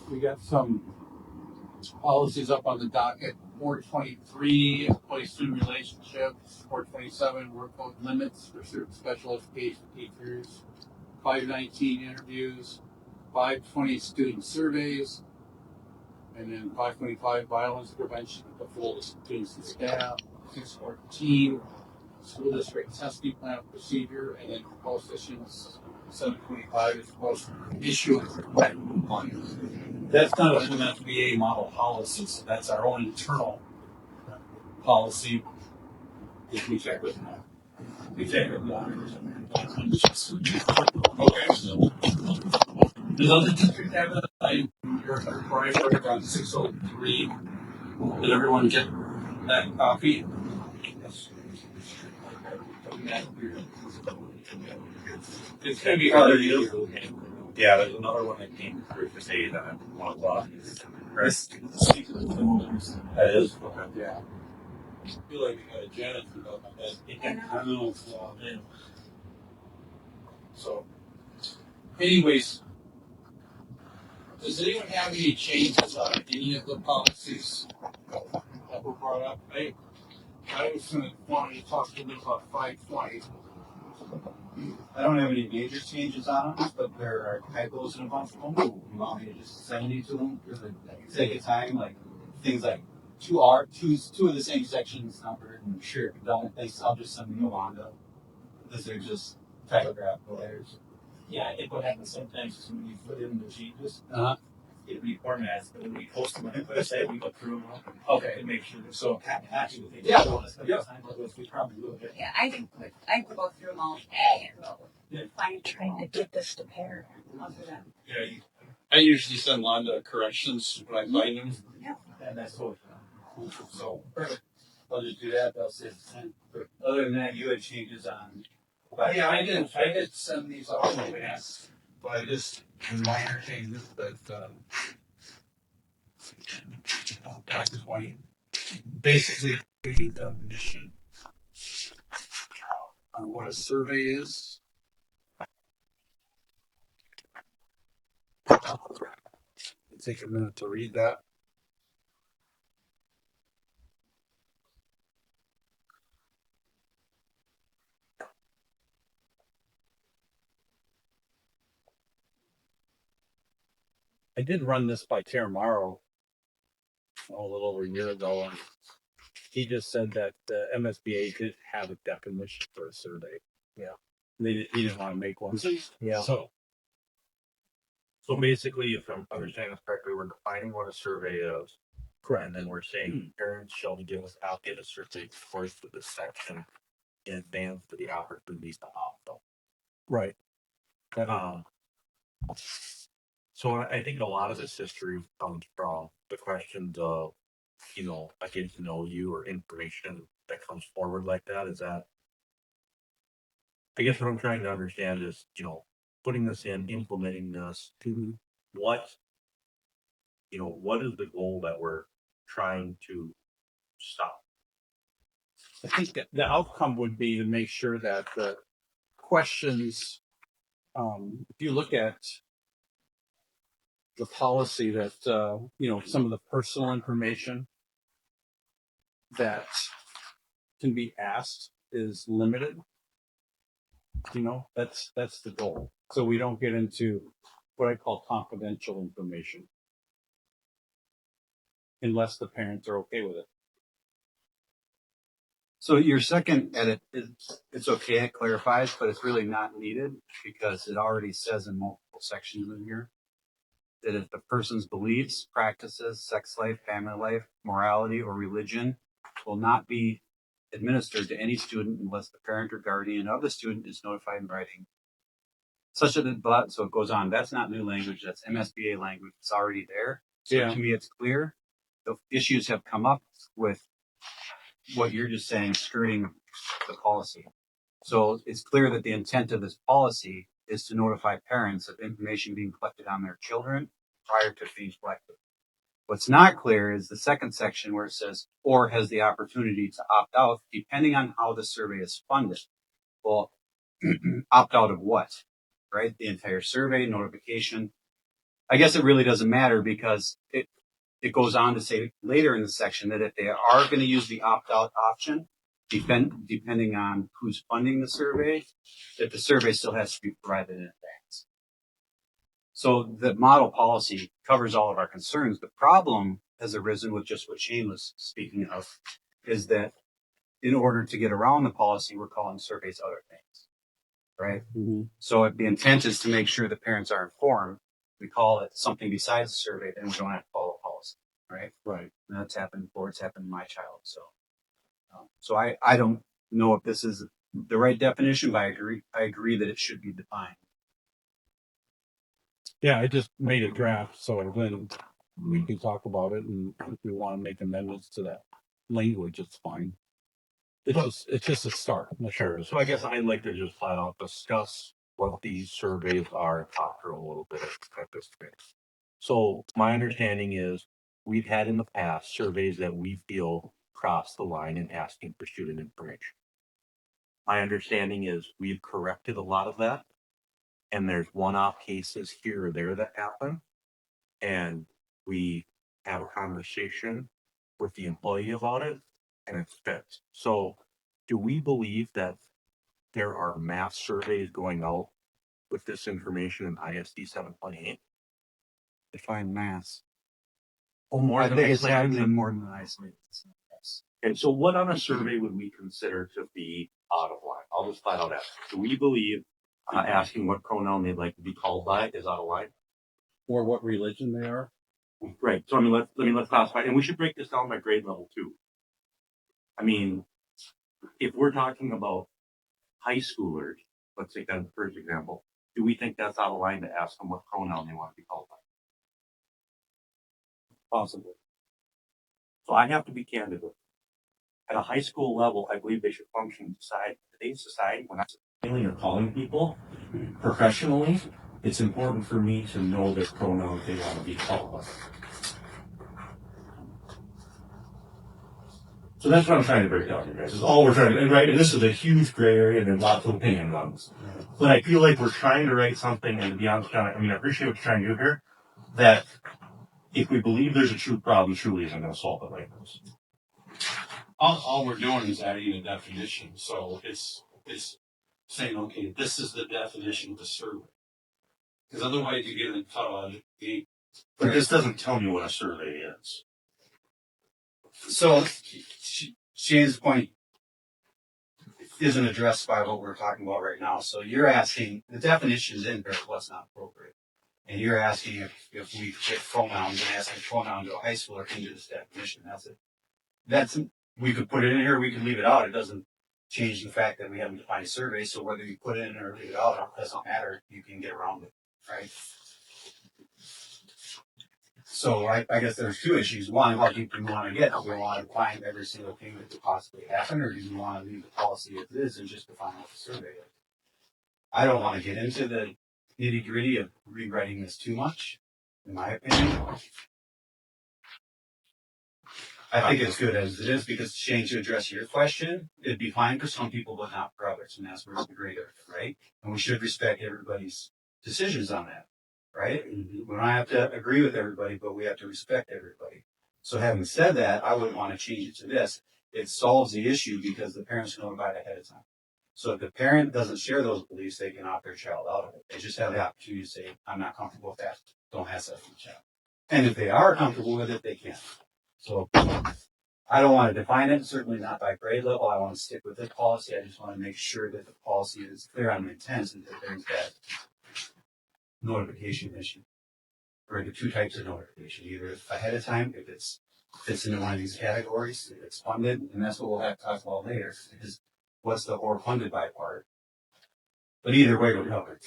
We got some policies up on the docket. 423, employee-student relationships. 427, workload limits for certain special education teachers. 519, interviews. 520, student surveys. And then 525, violence prevention with the full students and staff. 614, school district testing plan procedure. And then proposed issuance. 725 is proposed issue compliance. That's not an MSBA model policy, so that's our own internal policy. If we check with them. Exactly. Okay. Does other district have it? You're right on 603. Did everyone get that copy? It's going to be hard to use. Yeah, there's another one that came through for say that at 1 o'clock. Right. That is? Okay. Yeah. I feel like we got a janitor about my head. I know. So, anyways, does anyone have any changes on any of the policies that were brought up? I was going to want to talk to them about 520. I don't have any major changes on them, but there are typos in a bunch of them. You want me to just send you to them for the sake of time? Like things like two of the same sections numbered. And sure, I'll just send them to Wanda because they're just typographical errors. Yeah, it would happen sometimes when you put in the changes. It'd be formatted, but when we post them on the website, we go through them. Okay. And make sure they're so actually they Yeah. we probably will. Yeah, I can go through them all. I'm trying to get this to pair. I'll do that. Yeah, I usually send Londa corrections when I find them. Yeah. And that's what. So, I'll just do that. They'll save time. Other than that, you had changes on. yeah, I did send these out in advance, but I just minor changes that practice point. Basically, the definition on what a survey is. Take a minute to read that. I did run this by Terramaro a little over a year ago, and he just said that the MSBA did have a definition for a survey. Yeah. He didn't want to make one. Yeah. So basically, if I'm understanding this correctly, we're defining what a survey is. Correct. And then we're saying parents shall give us out get a survey first for this section in advance for the opportunities to opt out. right. So I think a lot of this history comes from the questions of, I get to know you or information that comes forward like that. Is that, I guess what I'm trying to understand is, putting this in, implementing this, what is the goal that we're trying to stop? I think that the outcome would be to make sure that the questions, if you look at the policy that, some of the personal information that can be asked is limited. That's the goal. So we don't get into what I call confidential information unless the parents are okay with it. So your second edit it's okay, it clarifies, but it's really not needed because it already says in multiple sections in here that if the person's beliefs, practices, sex life, family life, morality, or religion will not be administered to any student unless the parent or guardian of the student is notified in writing. So it goes on. That's not new language. That's MSBA language. It's already there. So to me, it's clear. The issues have come up with what you're just saying, skirting the policy. So it's clear that the intent of this policy is to notify parents of information being collected on their children prior to being collected. What's not clear is the second section where it says, or has the opportunity to opt out, depending on how the survey is funded. Well, opt out of what, right? The entire survey, notification. I guess it really doesn't matter because it goes on to say later in the section that if they are going to use the opt-out option, depending on who's funding the survey, that the survey still has to be provided in advance. So the model policy covers all of our concerns. The problem has arisen with just what Shane was speaking of, is that in order to get around the policy, we're calling surveys other things, right? Mm-hmm. So if the intent is to make sure the parents are informed, we call it something besides the survey, then we don't have to follow policy, right? Right. And that's happened before. It's happened to my child. So I don't know if this is the right definition, but I agree that it should be defined. Yeah, I just made a draft, so then we can talk about it, and if we want to make amendments to that language, it's fine. It's just a start. Sure. So I guess I'd like to just flat out discuss what these surveys are and talk through a little bit at this point. So my understanding is we've had in the past surveys that we feel cross the line in asking for student information. My understanding is we've corrected a lot of that, and there's one-off cases here or there that happen, and we have a conversation with the employee about it, and it's fixed. So do we believe that there are mass surveys going out with this information in ISD 7.8? Define mass. Or more I than think it's isolated? actually more than isolated. Yes. And so what on a survey would we consider to be out of line? I'll just flat out ask. Do we believe asking what pronoun they'd like to be called by is out of line? Or what religion they are. Right. So I mean, let's classify, and we should break this down by grade level too. I mean, if we're talking about high schoolers, let's take that as the first example. Do we think that's out of line to ask them what pronoun they want to be called by? Possibly. So I have to be candid with you. At a high school level, I believe they should function in today's society. When I'm feeling or calling people professionally, it's important for me to know their pronouns they want to be called by. So that's what I'm trying to break down here, guys. Is all we're trying to, and right, and this is a huge gray area and there's lots of opinions on this. But I feel like we're trying to write something, and to be honest, John, I mean, I appreciate what you're trying to do here, that if we believe there's a true problem, truly isn't going to solve it like this. All we're doing is adding a definition, so it's saying, okay, this is the definition of the survey. Because otherwise you get in tautology. But this doesn't tell me what a survey is. So Shane's point isn't addressed by what we're talking about right now. So you're asking, the definition's in there, what's not appropriate. And you're asking if we fit pronouns and asking pronoun to a high schooler into this definition. That's it. We could put it in here, we could leave it out. It doesn't change the fact that we haven't defined a survey. So whether you put it in or leave it out, it doesn't matter. You can get around it, right? So I guess there's two issues. One, what do you want to get? Do we want to find every single thing that could possibly happen, or do you want to leave the policy as is and just define what the survey is? I don't want to get into the nitty gritty of rewriting this too much, in my opinion. I think it's good as it is because Shane, to address your question, it'd be fine for some people, but not for others, and that's where it's the gray area, right? And we should respect everybody's decisions on that, right? We don't have to agree with everybody, but we have to respect everybody. So having said that, I wouldn't want to change it to this. It solves the issue because the parents know about it ahead of time. So if the parent doesn't share those beliefs, they can opt their child out of it. They just have the opportunity to say, I'm not comfortable with that. Don't ask that from the child. And if they are comfortable with it, they can. So I don't want to define it, certainly not by grade level. I want to stick with this policy. I just want to make sure that the policy is clear on the intent and that there's that notification issue. Or the two types of notification, either ahead of time, if it's fits into one of these categories, if it's funded, and that's what we'll have to talk about later, is what's the or funded by part. But either way, we're covered.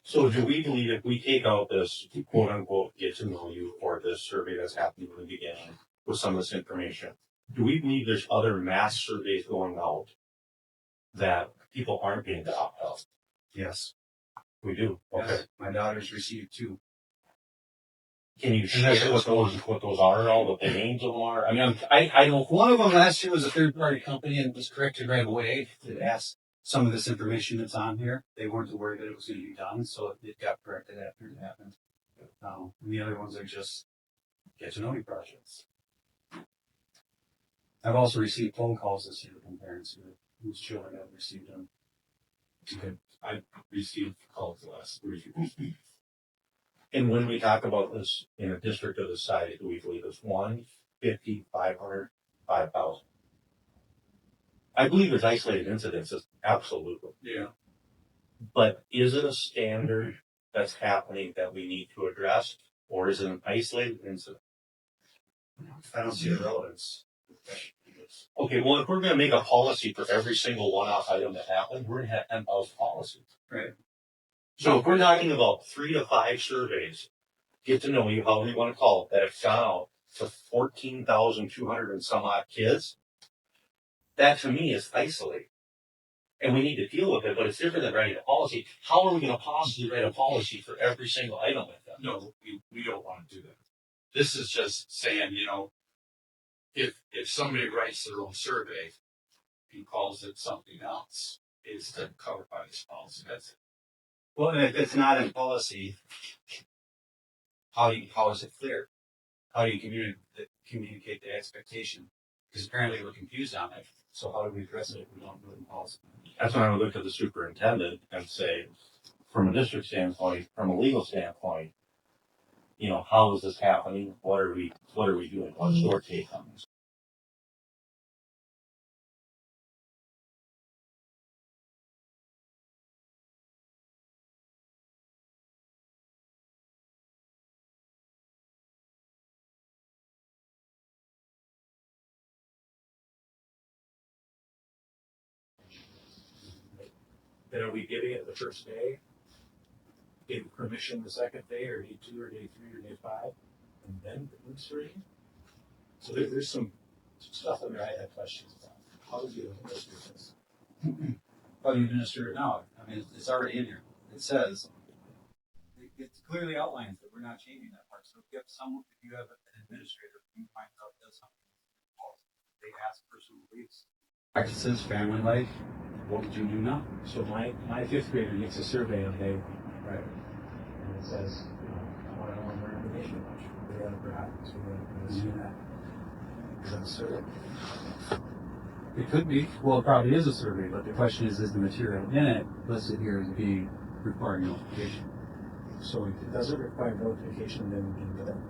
So do we believe if we take out this quote unquote get to know you or this survey that's happening in the beginning with some of this information, do we believe there's other mass surveys going out that people aren't being to opt out? Yes. We do. Okay. Yes. My daughter's received 2. Can you share what those are and all what the names of them are? I mean, I don't. One of them last year was a third-party company and was corrected right away. It asked some of this information that's on here. They weren't aware that it was going to be done, so it got corrected after it happened. And the other ones are just get to know me projects. I've also received phone calls this year from parents whose children have received them. I received calls the last 3 years. And when we talk about this in a district of this size, do we believe it's 1, 50, 500, 5,000? I believe there's isolated incidences, absolutely. Yeah. But is it a standard that's happening that we need to address, or is it an isolated incident? I don't see the relevance. Okay, well, if we're going to make a policy for every single one-off item that happens, we're going to have 10,000 policies. Right. So if we're talking about 3 to 5 surveys, get to know you, however you want to call it, that have gone out to 14,200 and some odd kids, that to me is isolated. And we need to deal with it, but it's different than writing a policy. How are we going to possibly write a policy for every single item like that? No, we don't want to do that. This is just saying, if somebody writes their own survey and calls it something else, it's then covered by this policy. That's it. Well, and if it's not in policy, how is it clear? How do you communicate the expectation? Because apparently we're confused on it. So how do we address it if we don't do it in policy? That's when I would look at the superintendent and say, from a district standpoint, from a legal standpoint, how is this happening? What are we doing? What's your take on this? Then are we giving it the first day? Give permission the second day, or day 2, or day 3, or day 5, and then administering? So there's some stuff in there I had questions about. How do you administer this? How do you administer it now? I mean, it's already in here. It says, it clearly outlines that we're not changing that part. So if you have an administrator who finds out does something, they ask personal beliefs. Practices, family life, what would you do now? So my 5th grader gets a survey on day 1. Right. And it says, I want to know more information about you. They have perhaps that. Is that a survey? It could be. Well, it probably is a survey, but the question is the material in it listed here as being requiring notification? So if it doesn't require notification, then we can get it.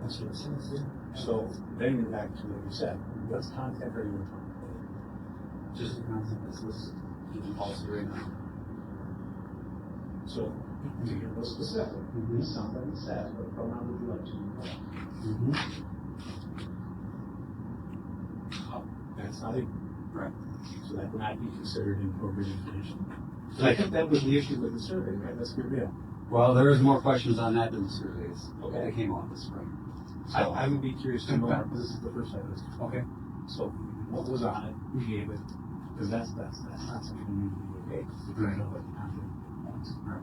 That's what it says. So then you're back to what you said. What's content are you referring to? Just the content that's listed in the policy right now. So to get more specific, somebody says, what pronoun would you like to use? That's not it. Right. So that would not be considered inappropriate information. So I think that was the issue with the survey, right? Let's be real. Well, there is more questions on that than the surveys. Okay. That came out this spring. I would be curious to know. This is the first time this. Okay. So what was on it? Who gave it? Because that's not something we usually okay. Right. Know what the content was. Right.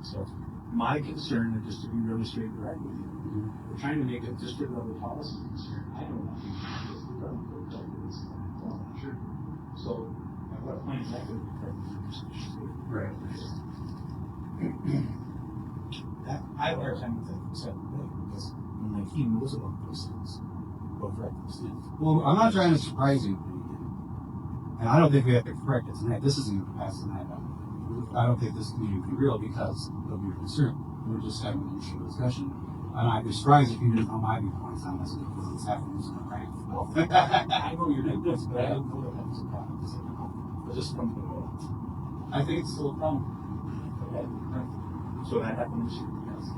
So my concern, and just to be really straight and right with you, we're trying to make a district level policy concern. I don't want to be sure. So at what point is that going to be part of the conversation? Right. That I have a hard time with that concept because he knows about those things. About those things. Well, I'm not trying to surprise you. And I don't think we have to correct it tonight. This isn't going to pass tonight. I don't think this meeting will be real because of your concern. We're just having an initial discussion. And I'd be surprised if you didn't know my viewpoints on this because it's happening so right. I know you're doing this, but I didn't know that was a problem. But just from the I think it's still a problem. okay. So that happened this year, yes.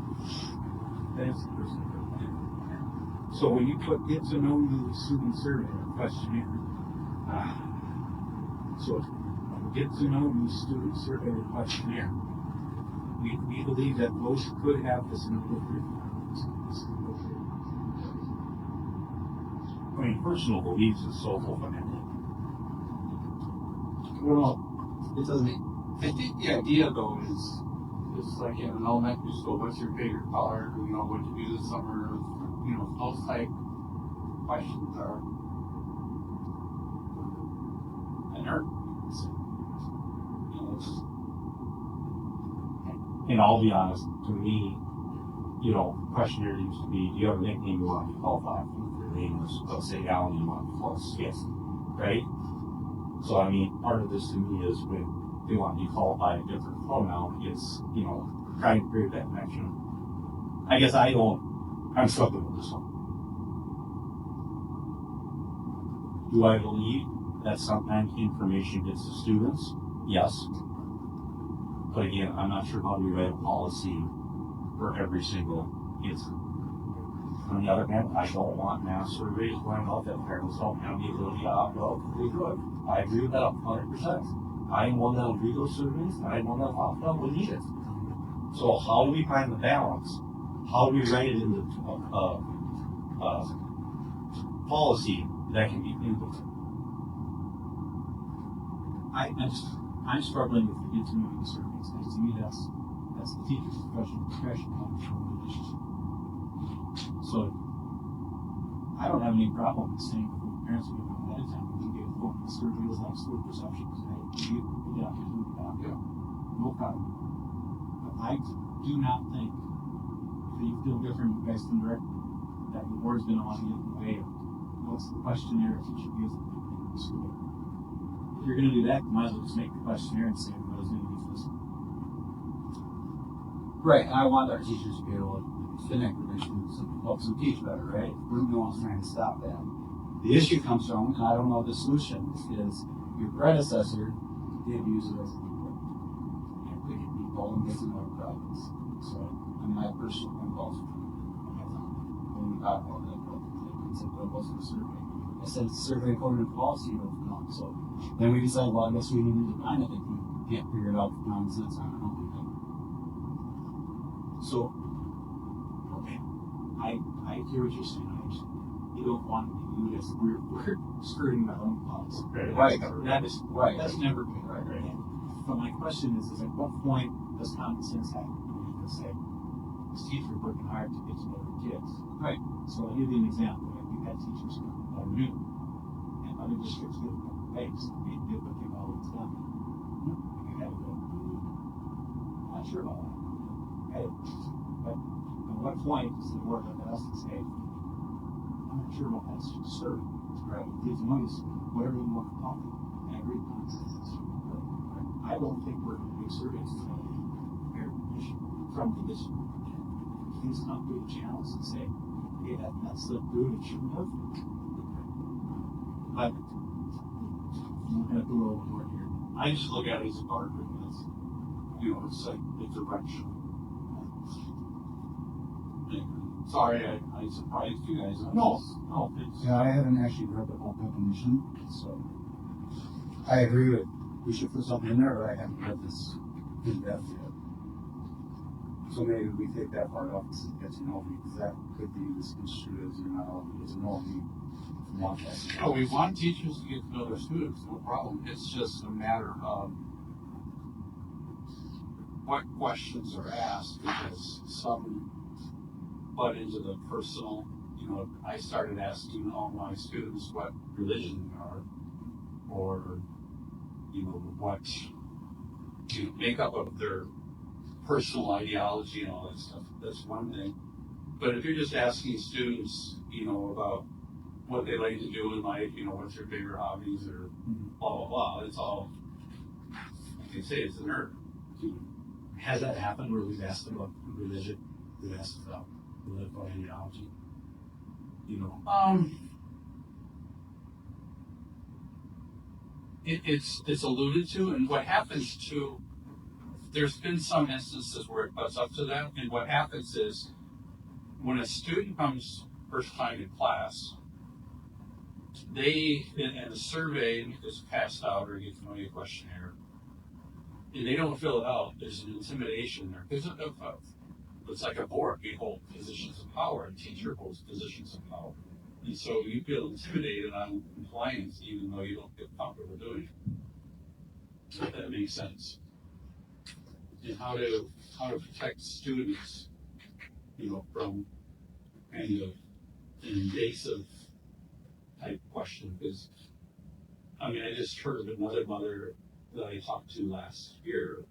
That's the person. So when you put get to know the student survey questionnaire, so get to know the student survey questionnaire, we believe that most could have this inappropriate. I mean, personal beliefs is so fundamental. Well, it doesn't. I think the idea though is like in an elementary school, what's your favorite color? What to do this summer? Those type questions are inert. And I'll be honest, to me, questionnaire used to be, do you have a nickname you want to be called by? Your name was, let's say, Alan, you want to be called Skip, right? So, I mean, part of this to me is when they want to be called by a different pronoun, it's, trying to create that connection. I guess I'm struggling with this one. Do I believe that sometimes information gets to students? Yes. But again, I'm not sure how to write a policy for every single incident. On the other hand, I don't want mass surveys going out that parents don't have the ability to opt out. They could. I agree with that 100%. I am one that will read those surveys, and I am one that will opt out when needed. So how do we find the balance? How do we write it into policy that can be implemented? I'm struggling with the continuing surveys, because to me that's the teacher's professional relationship. So I don't have any problem with saying that parents will give them ahead of time when we get going. The survey is like school perceptions, right? You get opportunity to opt out. No problem. But I do not think if you feel different, you guys can direct that the board's gonna want to get in the way of what's the questionnaire a teacher gives them in the school. If you're gonna do that, you might as well just make the questionnaire and say what is gonna be listened. Right, and I want our teachers to be able to connect relationships and help them teach better, right? We're the ones trying to stop that. The issue comes from, and I don't know the solution, is your predecessor did use it as a people. And we can be bold and get to know problems. So, on my personal impulse, when we talk about that, it's like, it wasn't a survey. I said it's a survey according to policy, you don't know. So then we decided, well, I guess we need to define it if we can't figure it out for common sense on how we do it. So, okay, I hear what you're saying. You don't want to be viewed as we're skirting our own policy. Right. That is right. That's never been right. But my question is at what point does common sense happen? You can say, this teacher is working hard to get to know their kids. Right. So I'll give you an example. We've had teachers who are new, and other districts give them face. They do what they've always done. You have to go, I'm not sure about that. Okay. But at what point does the board look at us and say, I'm not sure about that survey. Right. Gives noise, whatever you want to call it. And I agree with consensus. I don't think we're going to do surveys from the district. Please come through the channels and say, hey, that's the good, it shouldn't have. But I'm going to go overboard here. I just look at it as a bargaining. It's like the direction. Sorry, I surprised you guys. No. Yeah, I haven't actually read the whole definition, so I agree with we should put something in there, but I haven't read this in depth yet. So maybe we take that part off and get to know me, because that could be misconstrued as you're not all get to know me. No, we want teachers to get to know their students, no problem. It's just a matter of what questions are asked, because some butt into the personal. I started asking all my students what religion they are, or what makeup of their personal ideology and all that stuff. That's one thing. But if you're just asking students, about what they like to do in life, what's their favorite hobbies, or blah blah blah, it's all you can say it's a nerd. Has that happened where we've asked about religion, we've asked about political ideology? It's alluded to, and what happens too, there's been some instances where it butts up to that, and what happens is when a student comes first time in class, and the survey is passed out, or you get to know your questionnaire, and they don't fill it out, there's an intimidation there. It's like a board. We hold positions of power, and teacher holds positions of power. And so you feel intimidated on compliance even though you don't feel comfortable doing it. If that makes sense. And how to protect students, from kind of an invasive type question. Because I just heard of another mother that I talked to last year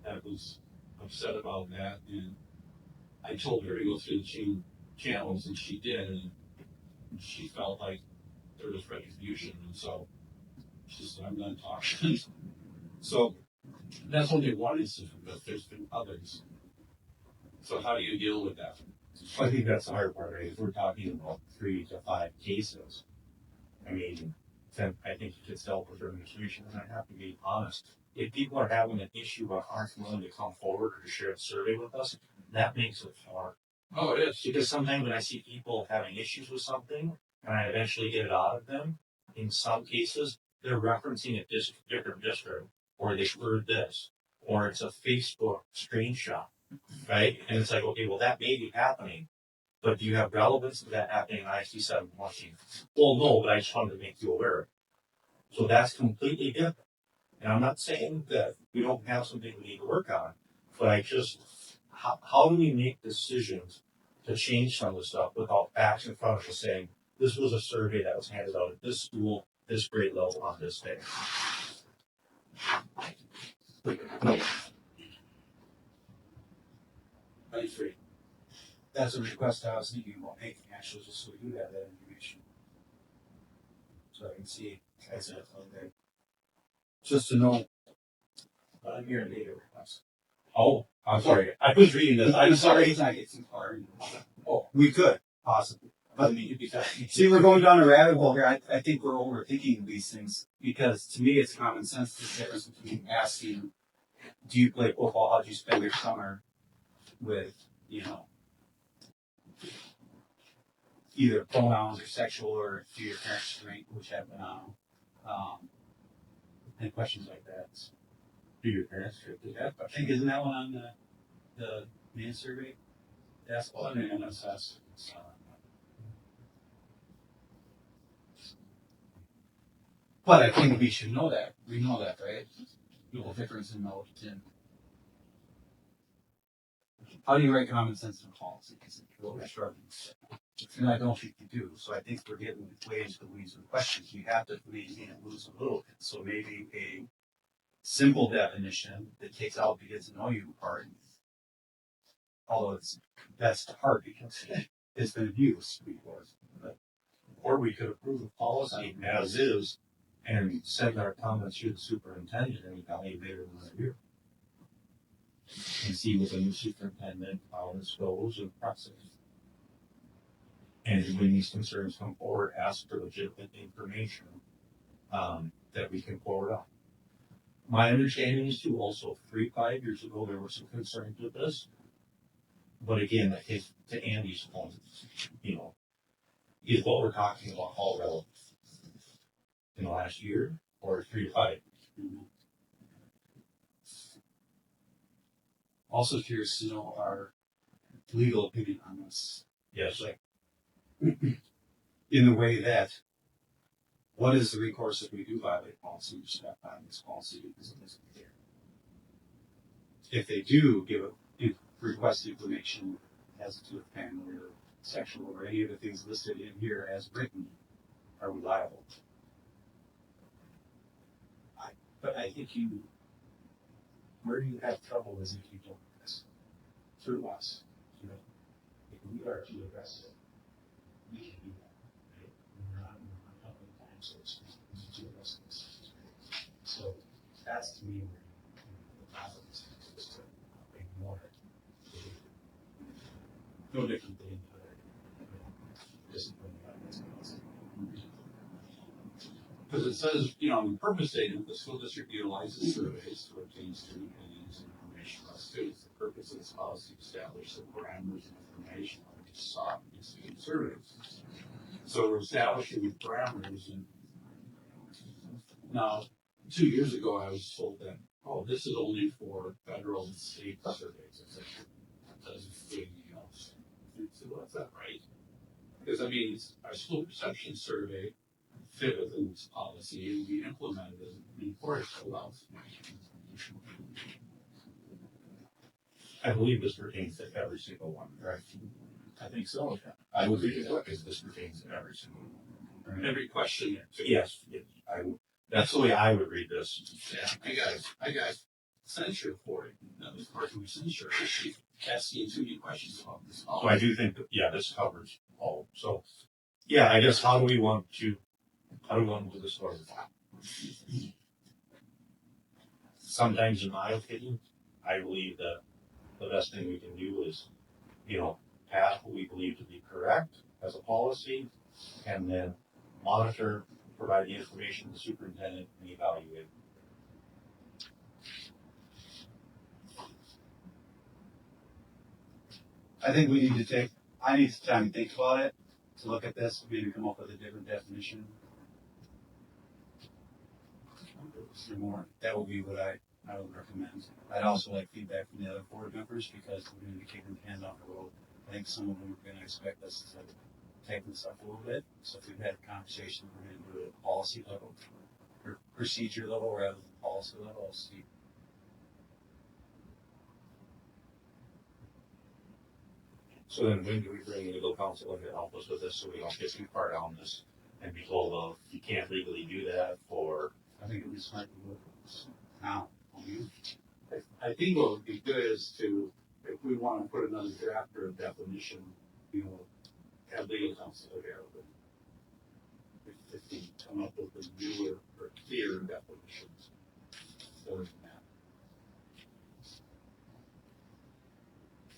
that was upset about that, and I told her to go through the channels, and she did, and she felt like there was retribution, and so she said, I'm done talking. So that's only one incident, but there's been others. So how do you deal with that? I think that's the hard part, right? If we're talking about 3 to 5 cases, I mean, then I think it's dealt with administration, and I have to be honest. If people are having an issue but aren't willing to come forward or to share a survey with us, that makes it hard. Oh, it is. Because sometimes when I see people having issues with something, and I eventually get it out of them, in some cases, they're referencing a different district, or they heard this, or it's a Facebook screenshot, right? And it's like, okay, well, that may be happening, but do you have relevance to that happening in ISD 714? Well, no, but I just wanted to make you aware of it. So that's completely different. And I'm not saying that we don't have something we need to work on, but I just, how do we make decisions to change some of the stuff without facts in front of us saying, this was a survey that was handed out at this school, this grade level on this day? That's a request I was thinking about making, actually, just so you have that information. So I can see, as a, okay. Just to know. But I'm here in data request. Oh, I'm sorry. I was reading this. I'm sorry. It's not getting far. Oh, we could, possibly. But I mean, it'd be see, we're going down a rabbit hole here. I think we're overthinking these things, because to me, it's common sense, the difference between asking, do you play football? How'd you spend your summer? With, you know, either pronouns or sexual, or do your parents drink, which have been on, and questions like that. Do your parents do that? I think, isn't that one on the main survey? That's one in MSS. But I think we should know that. We know that, right? The difference in knowledge and how do you write common sense in policy? Because it's really struggling. And I don't think you do. So I think we're getting way into the weeds of questions. We have to maintain and lose a little bit. So maybe a simple definition that takes out the get to know you part. Although that's hard because it's been abused before. But, Or we could approve the policy as is and send our comments to the superintendent and evaluate later in the year. And see with the new superintendent how this goes and process. And when these concerns come forward, ask for legitimate information that we can forward on. My understanding is too, also 5 years ago, there were some concerns with this. But again, that is to Andy's point, you know, is what we're talking about all relevant in the last year or 3 to 5? also curious to know our legal opinion on this. Yes. Like, in the way that, what is the recourse if we do violate policy or step on this policy because it isn't there? If they do request information as to a family or sexual or any of the things listed in here as written, are we liable? But I think where you have trouble is if you don't address it through us. You know, if we are to address it, we can do that. Right? We're not public time sources to address this. So that's to me where the problem is to ignore it. No different than discipline. Because it says, you know, in the purpose statement, the school district utilizes surveys to obtain student opinions and information about students. The purpose of this policy establishes the parameters and information on which sought in student surveys. So we're establishing the parameters, and now 2 years ago I was told that, oh, this is only for federal and state surveys. I said, that doesn't do anything else. So what's that, right? Because I mean, our school perception survey fit within this policy, and we implemented it and enforced it well. I believe this pertains to every single one, right? I think so. I would read it because this pertains to every single one. Every question. Yes, that's the way I would read this. Yeah, I got it. censure for it. That was part of the censure. She asking too many questions about this. So I do think that, yeah, this covers all. So, yeah, I guess how do we want to do this further? Sometimes, in my opinion, I believe that the best thing we can do is, pass what we believe to be correct as a policy, and then monitor, provide the information to the superintendent, and evaluate. I think we need to I need some time to think about it, to look at this, maybe come up with a different definition. Or more. That would be what I would recommend. I'd also like feedback from the other board members because we're going to be taking the hand off the road. I think some of them are going to expect us to tighten this up a little bit. So if we've had a conversation, we're going to do it at policy level or procedure level rather than policy level. I'll see. So then when do we bring legal counsel in to help us with this so we don't get too far down this and be told, well, you can't legally do that, or I think it would be smart to look at this now. I think what would be good is to, if we want to put another draft or a definition, have legal counsel available. If we come up with a newer or clearer definitions for that.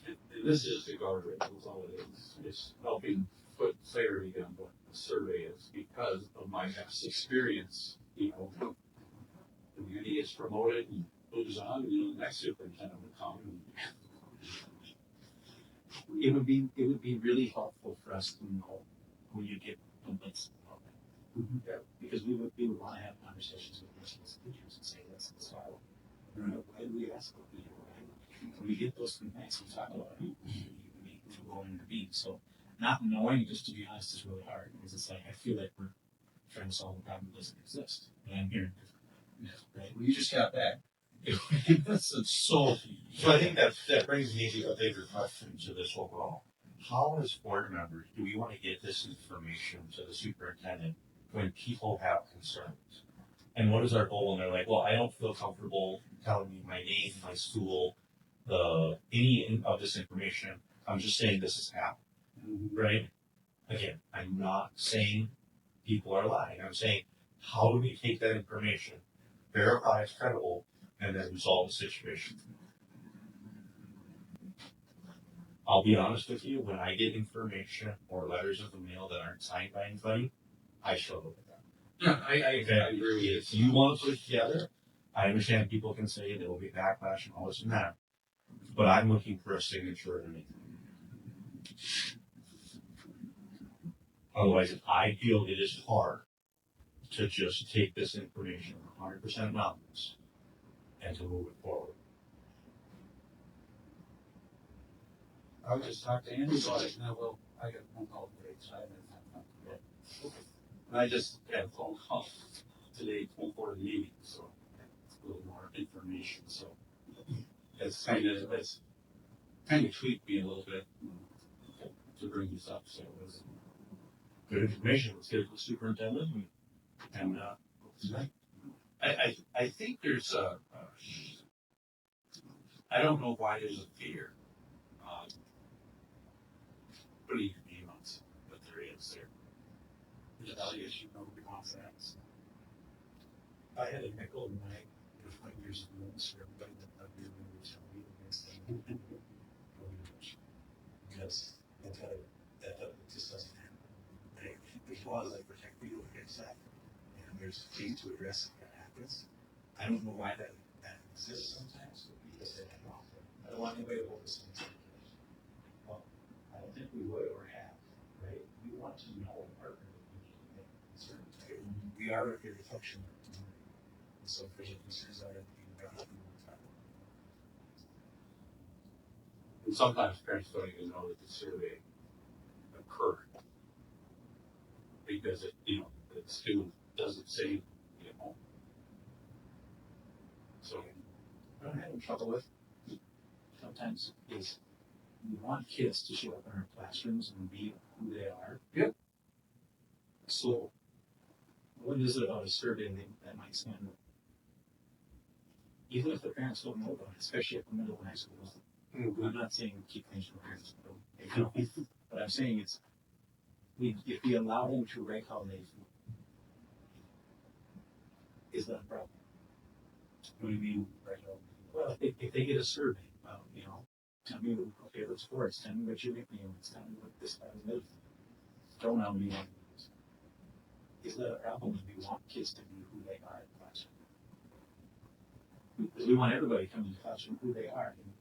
And this is the guardrail, that's all it is. It's helping put clarity on what the survey is because of my past experience, the community is promoted and moves on, the next superintendent will come. It would be really helpful for us to know when you get complaints about that. Yeah. Because we would want to have conversations with residents and teachers and say, that's the style. Why do we ask what we do, right? When we get those complaints, we talk about it. We go into being. So not knowing, just to be honest, is really hard because it's like, I feel like we're trying to solve a problem that doesn't exist. And I'm hearing different. Right? Well, you just got that. That's so. So I think that brings me to a bigger question to this overall. How, as board members, do we want to get this information to the superintendent when people have concerns? And what is our goal when they're like, well, I don't feel comfortable telling you my name, my school, any of this information. I'm just saying this has happened, right? Again, I'm not saying people are lying. I'm saying, how do we take that information, verify it's credible, and then resolve the situation? I'll be honest with you, when I get information or letters of the mail that aren't signed by anybody, I struggle with that. Yeah, I agree. If you want to put it together, I understand people can say there will be backlash and all this and that, but I'm looking for a signature underneath. Otherwise, I feel it is hard to just take this information 100% anonymous and to move it forward. I would just talk to Andy about it, and I got a phone call today, so I haven't had time to get. I just had a phone call today before the meeting, so it's a little more information, so that's kind of tweaked me a little bit to bring this up, so it was Good information. Let's get it to the superintendent. And I think there's I don't know why there's a fear. Putting your name on it, but there is there. The evaluation of the confidence. I had a nickel in my 5 years of notes for everybody that I really was telling against them. Because that just doesn't happen. There's laws that protect people against that. And there's things to address if that happens. I don't know why that exists sometimes, because they have wrong. I don't want anybody to hold this in. Well, I don't think we would or have, right? We want to know our partner that we can make concerns. Right? We are a reflection of the community. And so if there's concerns out of the community, And sometimes parents don't even know that the survey occurred. Because the student doesn't say, So what I'm having trouble with sometimes is we want kids to show up in our classrooms and be who they are. Yep. So what is it about a survey that might stand even if the parents don't know about it, especially at the middle and high school. I'm not saying keep things from parents, but I'm saying it's, if we allow them to write how they feel, is that a problem? What do you mean? Right. Well, if they get a survey, you know, tell me, okay, let's score, it's tell me what your nickname is, tell me what this guy is. Don't know me. Is that a problem when we want kids to be who they are in the classroom? Because we want everybody coming to the classroom who they are and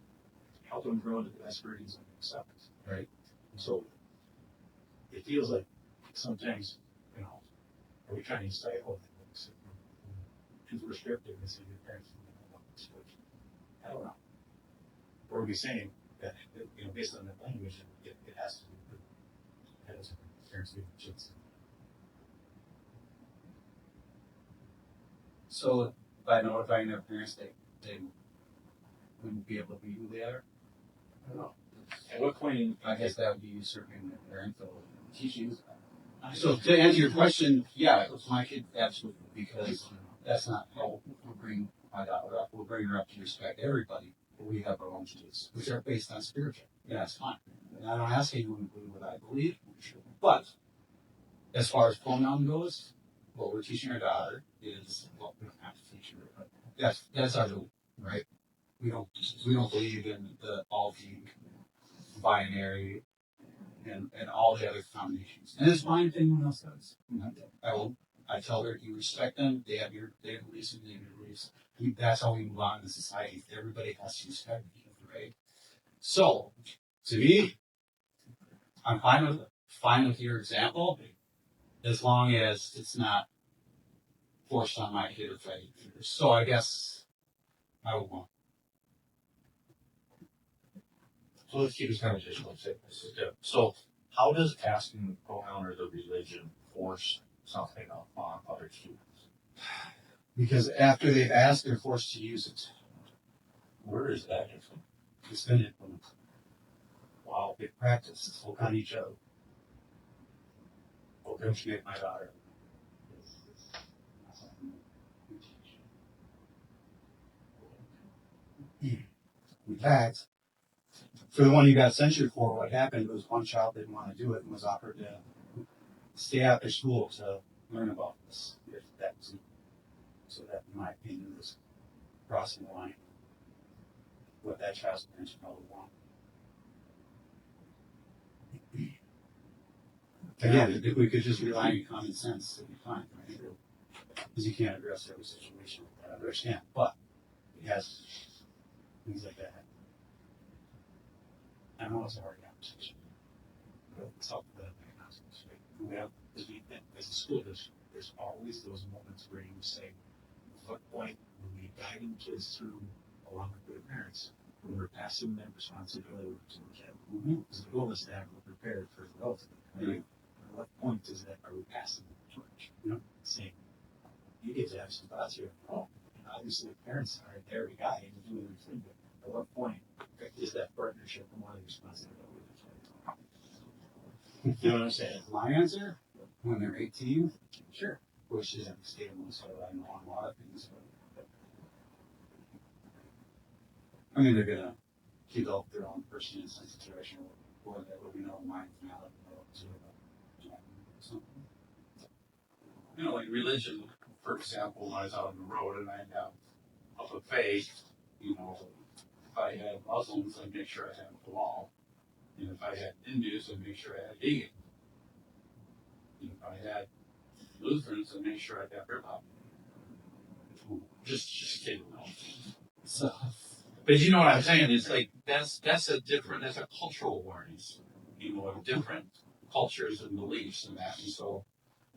help them grow into the best versions of themselves, right? So it feels like sometimes, you know, are we trying to stifle things? Too prescriptive as your parents want to switch. I don't know. Or are we saying that, you know, based on that language, it has to be, it has to be parents who kids. So by notifying their parents, they wouldn't be able to be who they are. I don't know. At what point, I guess that would be usurping the parental teachings. so So to answer your question, yeah, it was my kid, absolutely, because that's not how we'll bring my daughter up. We'll bring her up to respect everybody, but we have our own beliefs, which are based on spiritual. Yeah, that's fine. And I don't ask anyone to believe what I believe, but as far as pronoun goes, what we're teaching our daughter is, well, we don't have to teach her, but that's our rule, right? We don't believe in the all being binary and all the other combinations. And it's fine if anyone else does. I tell her you respect them, they have beliefs and they have your beliefs. That's how we move on in society. Everybody has to respect each other, right? So to me, I'm fine with your example, as long as it's not forced on my kid or fighting. So I guess I would want. So let's keep this conversation, let's say, so how does asking the pronoun or the religion force something on other students? Because after they've asked, they're forced to use it. Where is that influence? It's been implemented. Wow. They practice on each other. Well, don't you get my daughter? In fact, for the one you got censured for, what happened was one child didn't want to do it and was offered to stay after school to learn about this. If that was, so that, in my opinion, was crossing the line. What that child's parents probably want. Again, if we could just rely on common sense, it'd be fine, right? Because you can't address every situation with that, I understand. But it has things like that. I know it's a hard conversation. But it's helpful to have that conversation. We have, as a school, there's always those moments where you say, at what point when we guiding kids through, along with their parents, when we're passing that responsibility to the kid. Because the goal is to have them prepared for adulthood. Right? At what point is that, are we passing the torch? Saying, you get to have some thoughts here. Oh, obviously the parents are there to guide and do everything, but at what point is that partnership and one of the responsibilities? You know what I'm saying? My answer, when they're 18, sure. Which is at the state of Minnesota, I know on a lot of things. I mean, they're gonna develop their own person in some situation or that we know mind's not. You know, like religion, for example, when I was out on the road and I have of a faith, you know, if I had Muslims, I'd make sure I had Halal. And if I had Hindus, I'd make sure I had vegan. And if I had Lutherans, I'd make sure I had hip hop. Just kidding. So, But you know what I'm saying? It's like that's a cultural awareness, you know, of different cultures and beliefs and that. And so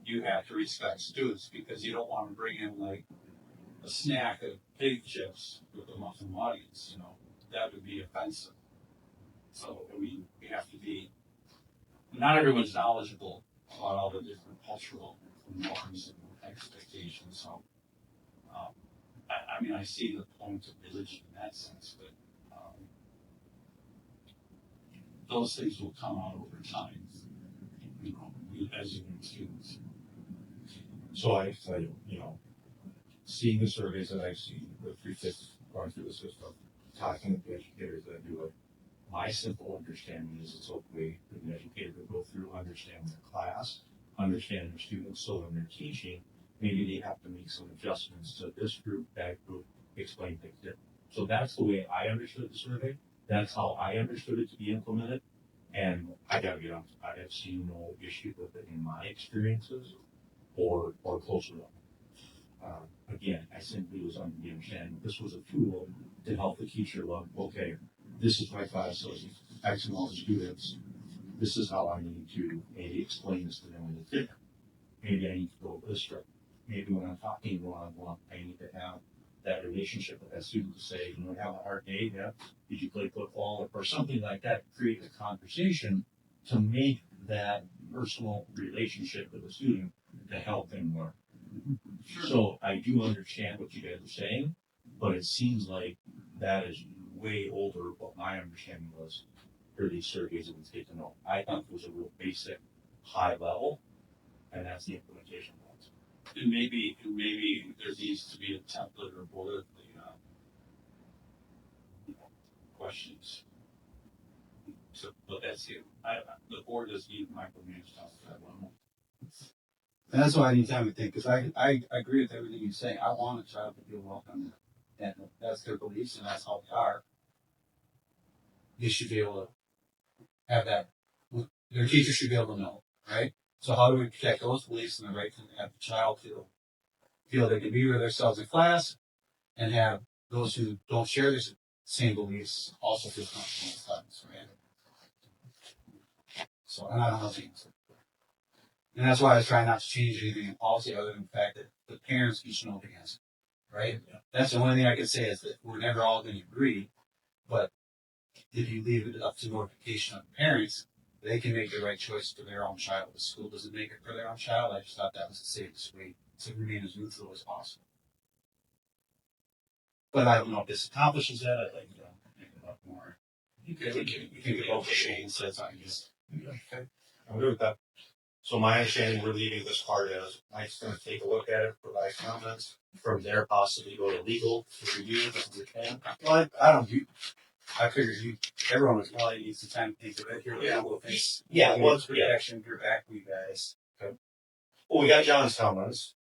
you have to respect students because you don't want to bring in like a snack of pig chips with a Muslim audience, you know. That would be offensive. So I mean, we have to be. Not everyone's knowledgeable about all the different cultural norms and expectations. So. I mean, I see the point of religion in that sense, but those things will come out over time, you know, as you get students. So I, you know, seeing the surveys that I've seen, the 3/5 going through the system, talking with the educators that do it. My simple understanding is it's okay for an educator to go through, understand their class, understand their students, so when they're teaching, maybe they have to make some adjustments to this group, that group, explain things different. So that's the way I understood the survey. That's how I understood it to be implemented. And I gotta be honest, I have seen no issue with it in my experiences or close enough. Again, I simply was under the understanding that this was a tool to help the teacher look, okay, this is my class, so X amount of students. This is how I need to maybe explain this to them in a different. Maybe I need to go this route. Maybe when I'm talking one-on-one, I need to have that relationship with that student to say, you know, have a hard day, yeah? Did you play football or something like that? Create a conversation to make that personal relationship with the student to help them learn. So I do understand what you guys are saying, but it seems like that is way over what my understanding was for these surveys that we take to know. I thought it was a real basic, high level, and that's the implementation ones. And maybe there needs to be a template or boilerplate, questions. So, but that's it. The board doesn't need micromanage stuff at that level. And that's why anytime we think, because I agree with everything you're saying. I want a child to feel welcome, and that's their beliefs, and that's how they are. You should be able to have that. Their teacher should be able to know, right? So how do we protect those beliefs and the right to have the child feel they can be with themselves in class, and have those who don't share the same beliefs also feel comfortable in class, right? So, and I don't know things. And that's why I was trying not to change anything in policy other than the fact that the parents each know the answer, right? That's the only thing I can say is that we're never all going to agree, but if you leave it up to notification of the parents, they can make the right choice for their own child. The school doesn't make it for their own child. I just thought that was the safest way to remain as neutral as possible. But I don't know if this accomplishes that. I'd like to make it up more. You can get both shades. That's I guess. Okay. I'm good with that. So my understanding, we're leaving this part as Mike's gonna take a look at it, provide comments. From there, possibly go to legal to review if we can. Well, I don't. I figured everyone was probably needs some time to think of it. Here, Yeah. legal things. Yeah, What's yeah. protection? You're back, you guys. Well, we got John's comments.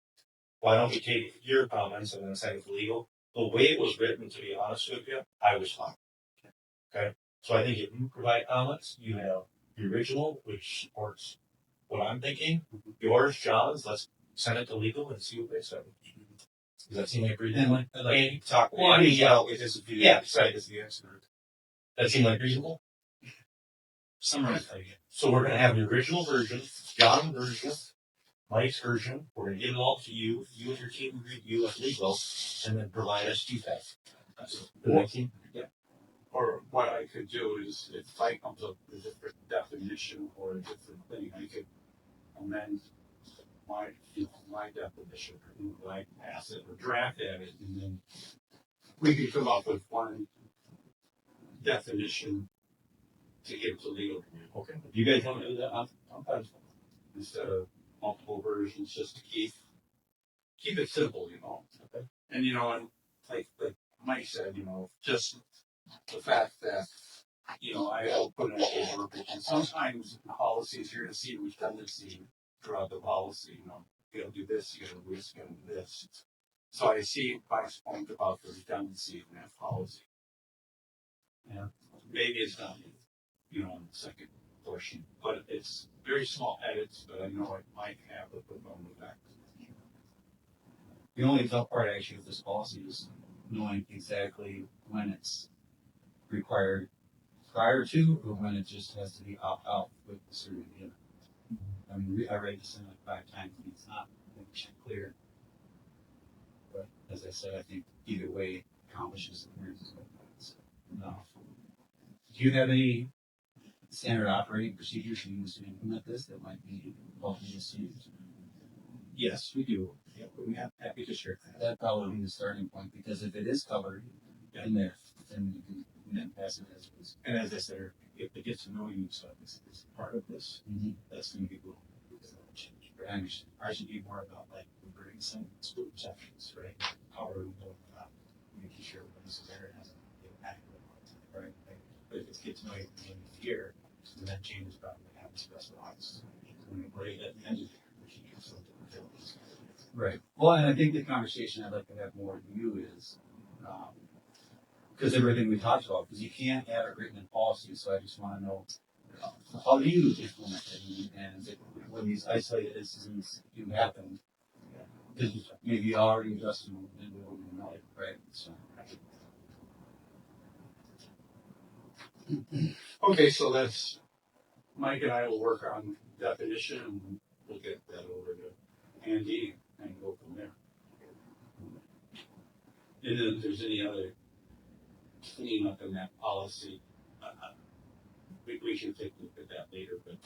Why don't we take your comments and then send it to legal? The way it was written, to be honest with you, I was fine. Okay. So I think if you provide comments, you have the original, which supports what I'm thinking. Yours, John's, let's send it to legal and see what they say. Does that seem like reasonable? And talk. Well, I mean, yeah, it is if you decide as the expert. That seem like reasonable? Summarize. So we're gonna have the original version, John's version, Mike's version. We're gonna give it all to you. You and your team review as legal, and then provide us feedback. Or what I could do is, if I comes up with a different definition or a different thing, I could amend my definition, or like pass it or draft at it, and then we could come up with one definition to give to legal. Okay. You guys want to do that? I'm fine. Instead of multiple versions, just to keep it simple, Okay. And and like Mike said, just the fact that I'll put in a verbiage, and sometimes in policies you're going to see redundancy throughout the policy. You gotta do this, you gotta do this, you gotta do this. So I see Mike's point about the redundancy in that policy. Yeah, maybe it's not, in the second portion, but it's very small edits, but I know it might have a profound effect. The only tough part actually with this policy is knowing exactly when it's required prior to, or when it just has to be opt out with the certificate. I mean, I read this in like 5 times, and it's not clear. But as I said, I think either way accomplishes the purpose of it. No. Do you have any standard operating procedures you use to implement this that might be helpful to see? Yes, we do. Yeah, we have happy to share that. That probably be the starting point, because if it is covered in there, then you can then pass it as is. And as I said, if they get to know you, so this is part of this, that's going to be a little change. Right? I understand. Ours should be more about like we're bringing some school exceptions, right? How are we going about making sure when this is there, it has an accurate content, right? Like, but if it's get to know you in the year, then that change is probably happens specialized. When you break at the end of the year, we can use something different. Right. Well, and I think the conversation I'd like to have more with you is, because everything we talked about, because you can't have it written in policy, so I just want to know, how do you implement it, and when these isolated incidents do happen, because maybe you already adjusted them and we don't even know it, right? So. Okay, so that's, Mike and I will work on definition and we'll get that over to Andy and go from there. And then if there's any other cleanup in that policy, we can take a look at that later, but,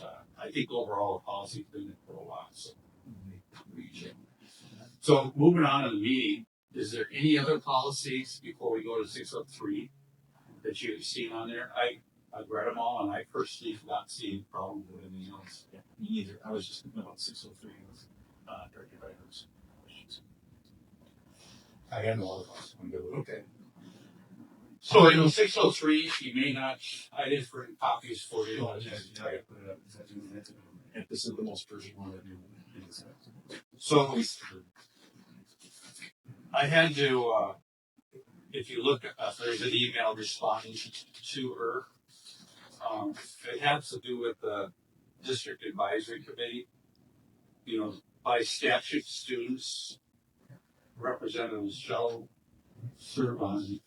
I think overall the policy's been there for a while, so. we should. So moving on to the meeting, is there any other policies before we go to 603 that you've seen on there? I've read them all, and I personally have not seen a problem with anything else. Yeah, me either. I was just thinking about 603 with Director Writers. I had no other ones. I'm good with it. Okay. So in 603, you may not, I didn't bring copies for you. I gotta put it up. If this is the most version one that you So I had to, if you look at, there's an email responding to her. It has to do with the district advisory committee. You know, by statute, students, representatives shall serve on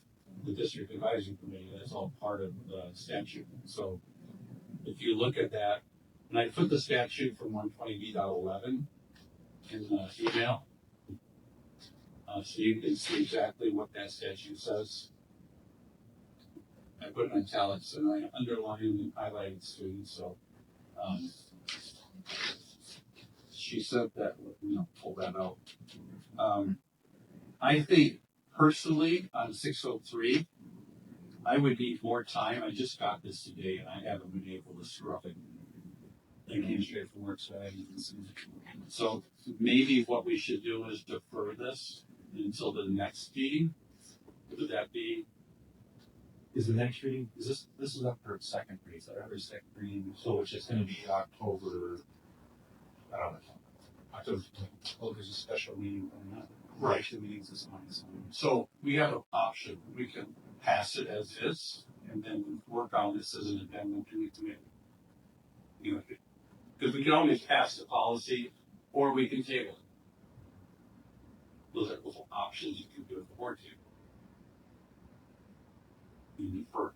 the district advisory committee. That's all part of the statute. So if you look at that, and I put the statute from 120B.11 in the email, so you can see exactly what that statute says. I put in italics and I underlined and highlighted students, so she said that, pull that out. I think personally on 603, I would need more time. I just got this today and I haven't been able to scrub it. I came straight from work, so I haven't seen it. So maybe what we should do is defer this until the next meeting. Would that be? Is the next reading, this is up for second reading, so every second reading, so which is gonna be October, I don't know. October, there's a special meeting coming up. Right. The meetings this month. So we have an option. We can pass it as is and then work on this as an amendment to the committee. You know, because we can always pass the policy or we can table it. Those are both options you can do at the board table. You defer.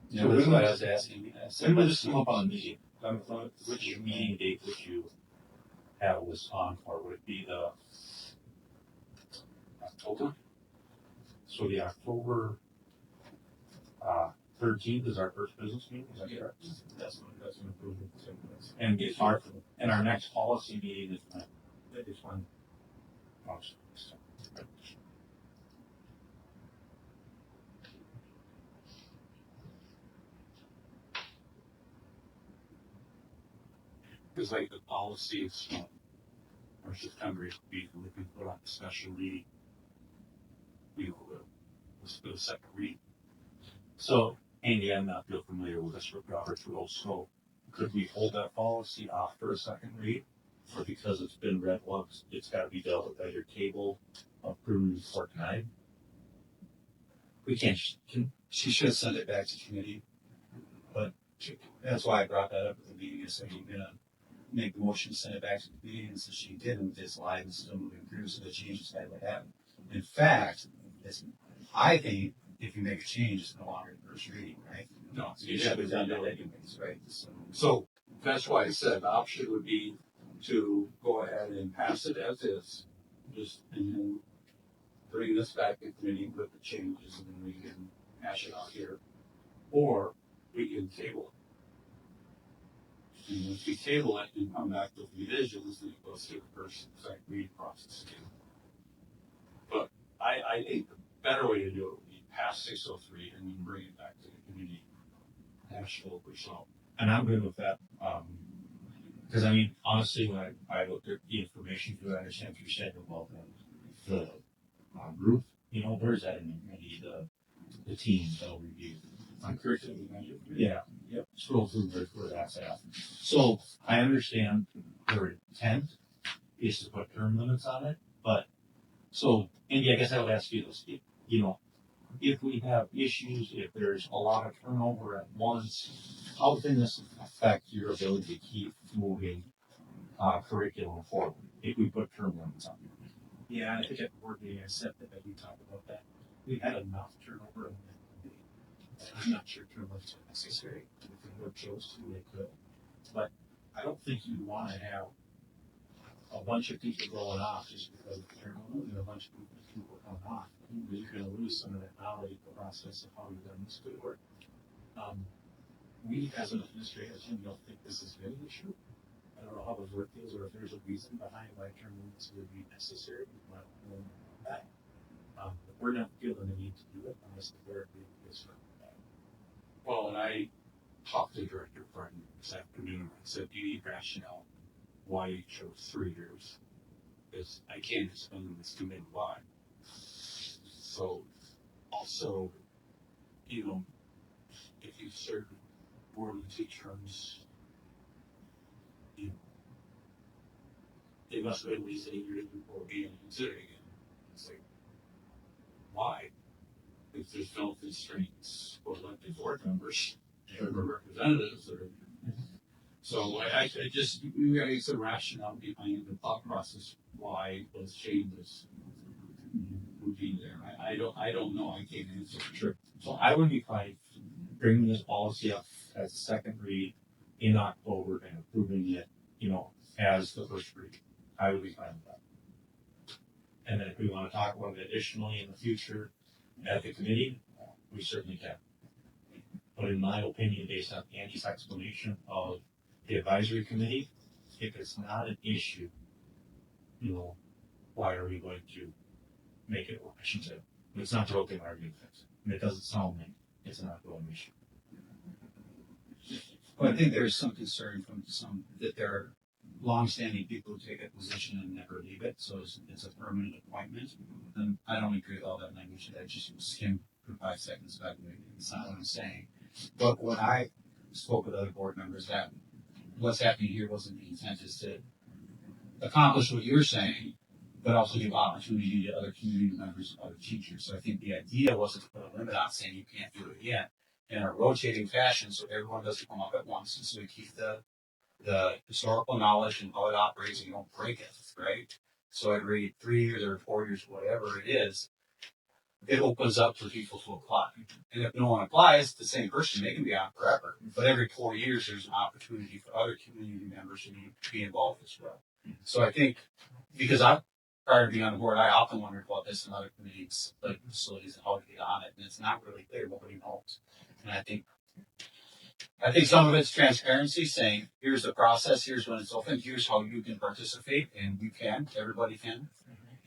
Yeah, that's why I was asking. When will this come up on the meeting? Which meeting date would you have this on for? Would it be the October? So the October 13th is our first business meeting, is that correct? That's an improvement. And our next policy meeting is when? It's when? Because like the policies or September meeting, we can put on a special meeting. Let's do a second read. So, Andy, I'm not real familiar with this Robert's rules, so could we hold that policy off for a second read? Or because it's been read once, it's gotta be dealt with at your table, approved for tonight? We can't, she should send it back to committee, but that's why I brought that up at the meeting, is so you're gonna make the motion, send it back to the meeting, and so she didn't, this line is still moving through, so the changes had to happen. In fact, I think if you make a change, it's no longer the first reading, right? No, You should have done that anyways, right? So that's why I said the option would be to go ahead and pass it as is, just and then bring this back to committee with the changes, and then we can hash it out here, or we can table it. And if we table it and come back with revisions, then it goes through the first and second reading process again. But I think the better way to do it would be pass 603 and then bring it back to the committee, hash it over. So, And I'm good with that. Because I mean, honestly, when I looked at the information, I understand what you're saying about the roof. You know, where's that in the teams that'll review? On curriculum, Yeah, yep, scroll through where that's at. So I understand their intent is to put term limits on it, but so, Andy, I guess I would ask you this, you know, if we have issues, if there's a lot of turnover at once, how can this affect your ability to keep moving curriculum forward if we put term limits on it? Yeah, I think at the board meeting I said that we talked about that. We had enough turnover and I'm not sure turnovers are necessary. If the board chose to, they could. But I don't think you want to have a bunch of people going off just because of turnover and a bunch of people coming off. You're going to lose some of that knowledge, the process of how you've done this good work. We as an administrative team don't think this is really an issue. I don't know how the work feels or if there's a reason behind why term limits would be necessary. But we're not feeling the need to do it unless the board is for that. Well, and I talked to Director Barton this afternoon and said, you need rationale why you chose 3 years. Because I can't explain this to me why. So, also, you know, if you serve more than 2 terms, you they must have at least 8 years before being considered again. It's like, why? If there's no constraints for elected board members or representatives, or so I just we got to get some rationale behind the thought process why those changes would be there. I don't know. I can't answer for sure. So I would be fine bringing this policy up as a second read in October and approving it, you know, as the first read. I would be fine with that. And then if we want to talk about it additionally in the future at the committee, we certainly can. But in my opinion, based on Andy's explanation of the advisory committee, if it's not an issue, you know, why are we going to make it, I shouldn't say, it's not broken, why are we going to fix it? And it doesn't sound like it's an ongoing issue. Well, I think there's some concern from some that there are longstanding people who take a position and never leave it, so it's a permanent appointment. And I don't agree with all that language. I just skim for 5 seconds about it. It's not what I'm saying. But when I spoke with other board members, that what's happening here wasn't the intent is to accomplish what you're saying, but also give opportunity to other community members and other teachers. So I think the idea wasn't to put a limit on saying you can't do it again in a rotating fashion so everyone doesn't come up at once. And so we keep the historical knowledge and how it operates and you don't break it, right? So every 3 years or 4 years, whatever it is, it opens up for people to apply. And if no one applies, the same person, they can be on forever. But every 4 years, there's an opportunity for other community members to be involved as well. So I think, because prior to being on the board, I often wondered about this in other committees, like facilities, and how to get on it. And it's not really clear. Nobody knows. And I think some of it's transparency, saying, here's the process, here's when it's open, here's how you can participate, and you can, everybody can,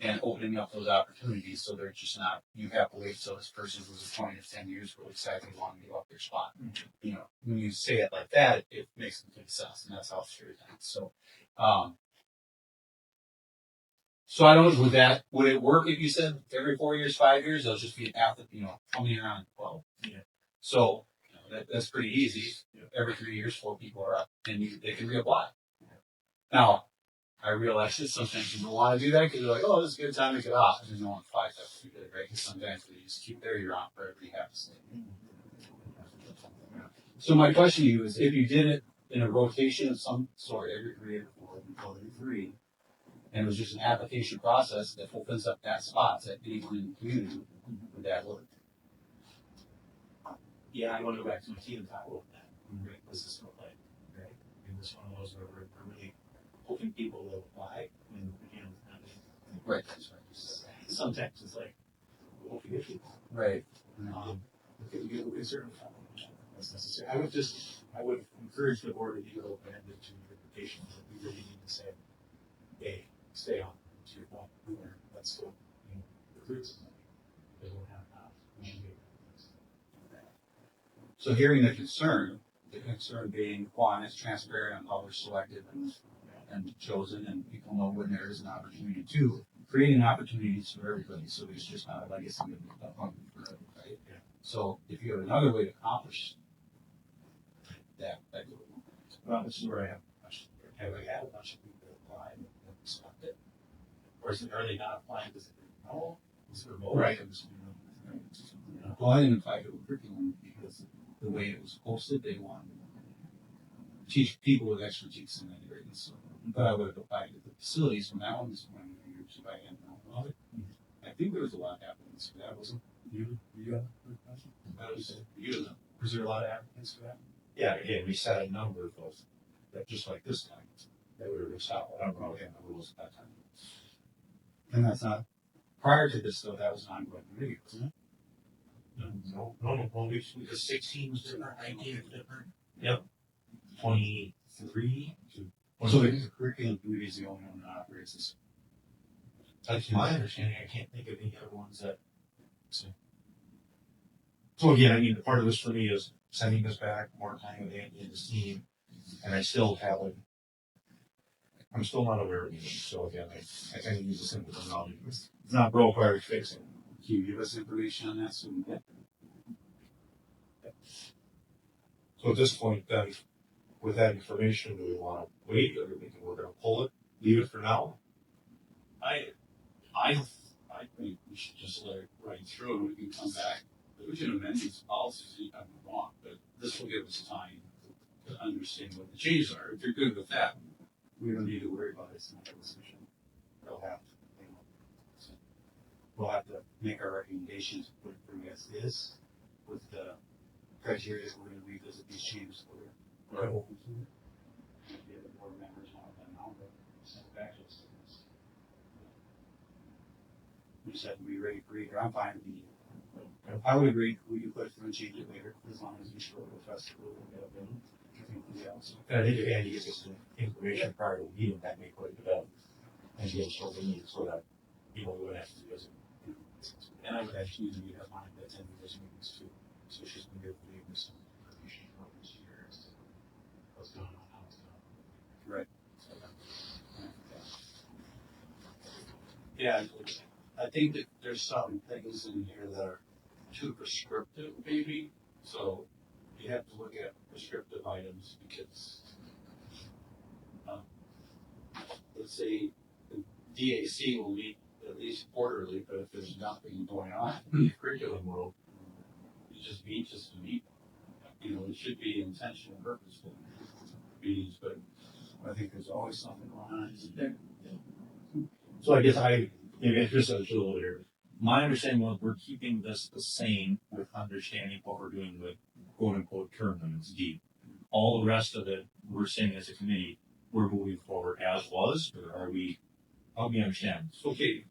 and opening up those opportunities so they're just not, you have to wait till this person who's appointed 10 years will decide they want to give up their spot. You know, when you say it like that, it makes complete sense, and that's how it's treated. So, so I don't know, would it work if you said every 4 years, 5 years, it'll just be an athlete, you know, coming around 12? Yeah. So, that's pretty easy. Every 3 years, 4 people are up, and they can reapply. Now, I realize that sometimes you don't want to do that because you're like, oh, this is a good time to get off. And no one applies that to it, right? Because sometimes they just keep there, you're on forever, you have to stay. So my question to you is, if you did it in a rotation of some sort every 3 or 4, every 3, and it was just an application process that opens up that spot to anyone in the community, would that work? Yeah, I want to go back to my team and talk about that. Right? This is not like, right? And this one of those where we're really hoping people will apply and, you know, Right. sometimes it's like, we hope to get people. Right. It's certainly that's necessary. I would encourage the board to be open-ended to interpretation, but we really need to say, hey, stay on to your point, or let's go, you know, recruit somebody. Because we'll have So hearing the concern being, one, it's transparent on how they're selected and chosen, and people know when there is an opportunity. 2, creating opportunities for everybody, so there's just not a legacy of funding for everybody. Yeah. So if you have another way to accomplish that, Well, this is where I have a question. Have we had a bunch of people apply and select it? Or is it, are they not applying because they didn't know? Is it remote? Right. Well, I didn't apply to a curriculum because the way it was posted, they wanted to teach people with expertise in that area. So, but I would have applied to the facilities from that one. This one years if I hadn't known about it. I think there was a lot of applicants for that, wasn't You have a question? that was you. Was there a lot of applicants for that? Yeah, again, we set a number of those, that just like this time, that we were just out, I don't know, the rules at that time. And that's not prior to this though. That was an ongoing committee, wasn't it? No, because 16 was different, 19 was different. Yep. 23. So the curriculum committee is the only one that operates this. That's my understanding. I can't think of any other ones that. So again, I mean, part of this for me is sending this back, more time with Andy and his team, and I still haven't. I'm still not aware of anything. So again, I kind of use the simple terminology. It's not broke, why are we fixing? Can you give us information on that? So we get So at this point, then, with that information, do we want to wait, or do we think we're going to pull it, leave it for now? I think we should just let it run through and we can come back. We can amend these policies anytime we want, but this will give us time to understand what the changes are. If you're good with that, we don't need to worry about it. It's not a decision. They'll have to. We'll have to make our recommendations, put it through as is, with the criteria that we're going to revisit these changes for. Right. The board members want them now, but send it back to us. We just have to be ready for either. I'm fine with either. I would agree. We can put it through and change it later, as long as we show the festival and get up in. And I think if Andy gives us some information prior to the meeting, that may put it to bed. And give us what we need, so that, we wouldn't have to do this. And I would actually use have mine that 10 years meetings too. So she's going to be able to give me some information from this year as to what's going on, how it's going. Right. yeah, I think that there's some things in here that are too prescriptive, maybe. So you have to look at prescriptive items because, let's say the DAC will meet at least quarterly, but if there's nothing going on in the curriculum world, you just meet just to meet. You know, it should be intentional, purposeful meetings, but I think there's always something going on, isn't there? So I guess maybe just a little here. My understanding was we're keeping this the same with understanding what we're doing with quote unquote term limits deep. All the rest of it, we're saying as a committee, we're moving forward as was, or are we, help me understand. okay.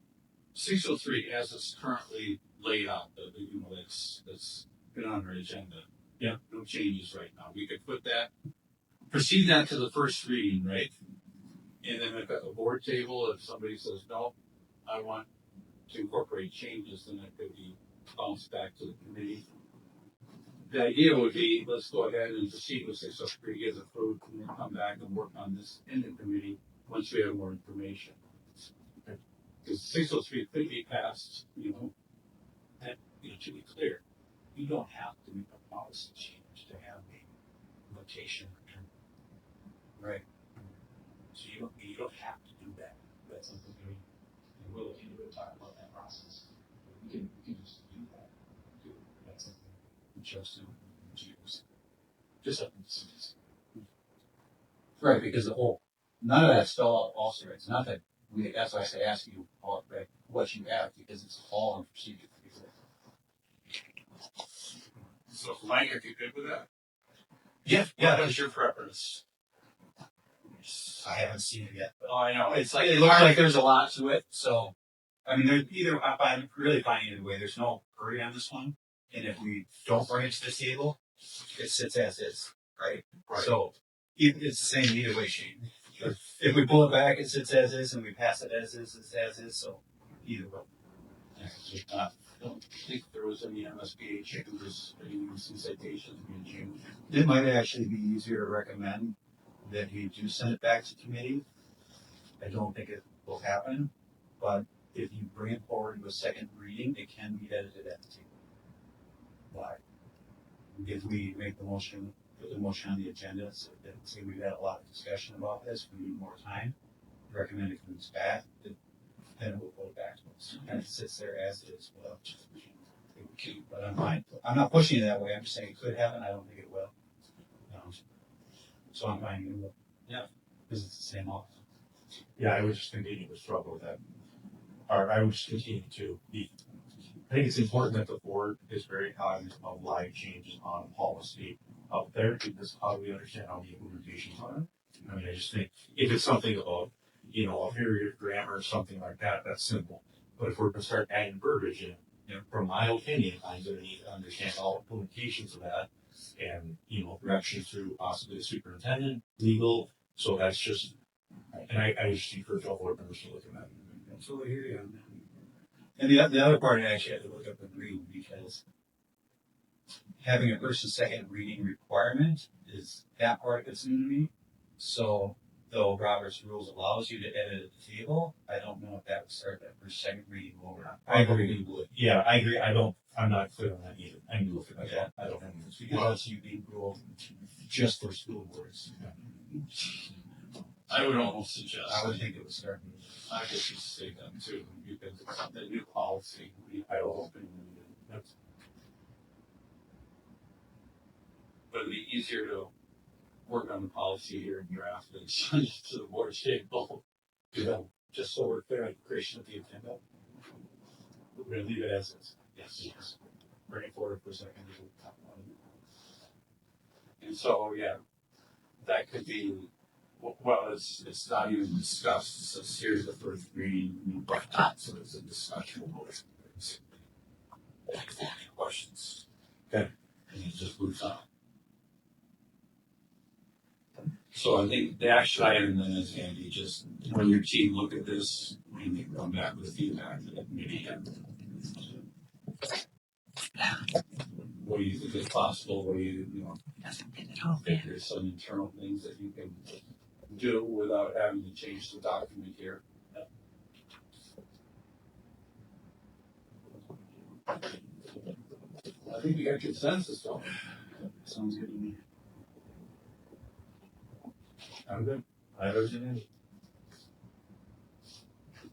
603 as it's currently laid out, you know, that's been on our agenda. Yeah. No changes right now. We could put that, proceed that to the first reading, right? And then at the board table, if somebody says, no, I want to incorporate changes, then it could be bounced back to the committee. The idea would be, let's go ahead and proceed with 603 as approved, and then come back and work on this in the committee once we have more information. Because 603 could be passed, you know, and, you know, to be clear, you don't have to make a policy change to have a notation. Right. So you don't have to do that. That's something we will look into and talk about that process. We can just do that. That's something just in use. Just something to see. Right, because the whole, none of that's spelled out also, right? It's not that that's why I say ask you all, right, what you have, because it's all in procedure. So Mike, if you're good with that? Yeah, that was your preference. I haven't seen it yet. Oh, I know. It's like, it looks like there's a lot to it. So, I mean, there's either, I'm really fine either way. There's no hurry on this one. And if we don't bring it to the table, it sits as is, right? Right. So, it's the same either way, Shane. If we pull it back, it sits as is, and we pass it as is, it's as is. So, either way. I don't think there was any MSBA changes, any citations being changed. It might actually be easier to recommend that he do send it back to committee. I don't think it will happen, but if you bring it forward to a second reading, it can be edited at the table. Why? If we make the motion, put the motion on the agenda, so that, say we've had a lot of discussion about this, we need more time, recommend it comes back, then we'll go back to it. And it sits there as is, well, but I'm fine. I'm not pushing it that way, I'm just saying it could happen, I don't think it will. So I'm fine, it will. Yeah. Because it's the same office. Yeah, I was just continuing to struggle with that. Or I would just continue to be. I think it's important that the board is very cognizant of live changes on policy out there, because how do we understand how the implementations are? I mean, I just think if it's something about, you know, a period of grammar or something like that, that's simple. But if we're going to start adding verbiage in, you know, from my opinion, I'm going to need to understand all implications of that, and, you know, direction through possibly the superintendent, legal. So that's just, and I just encourage all board members to look at that. Absolutely hear you on that. And the other part, I actually had to look up and read, because having a first and second reading requirement is that part that's new to me. So though Robert's rules allows you to edit at the table, I don't know if that would start that first second reading over. I agree. Yeah, I agree. I'm not clear on that either. I can look at that. Yeah. I don't have any. Because you being ruled just for school boards. I would almost suggest. I would think it would start. I guess you say that too, because it's the new policy. I hope. But it'd be easier to work on the policy here and draft than send it to the board table. Just so we're clear on the creation of the agenda. We're gonna leave it as is. Yes. Bring it forward for a second. And so, yeah, that could be, well, it's not even discussed. It says here's the first reading, so it's a discussion. Questions. Okay. And it just moves on. So I think the action item then is, Andy, just when your team look at this, and they come back with feedback to the committee. What do you think is possible? What do you think there's some internal things that you can do without having to change the document here? I think we got consensus on it. Sounds good to me. I'm good. I have everything in.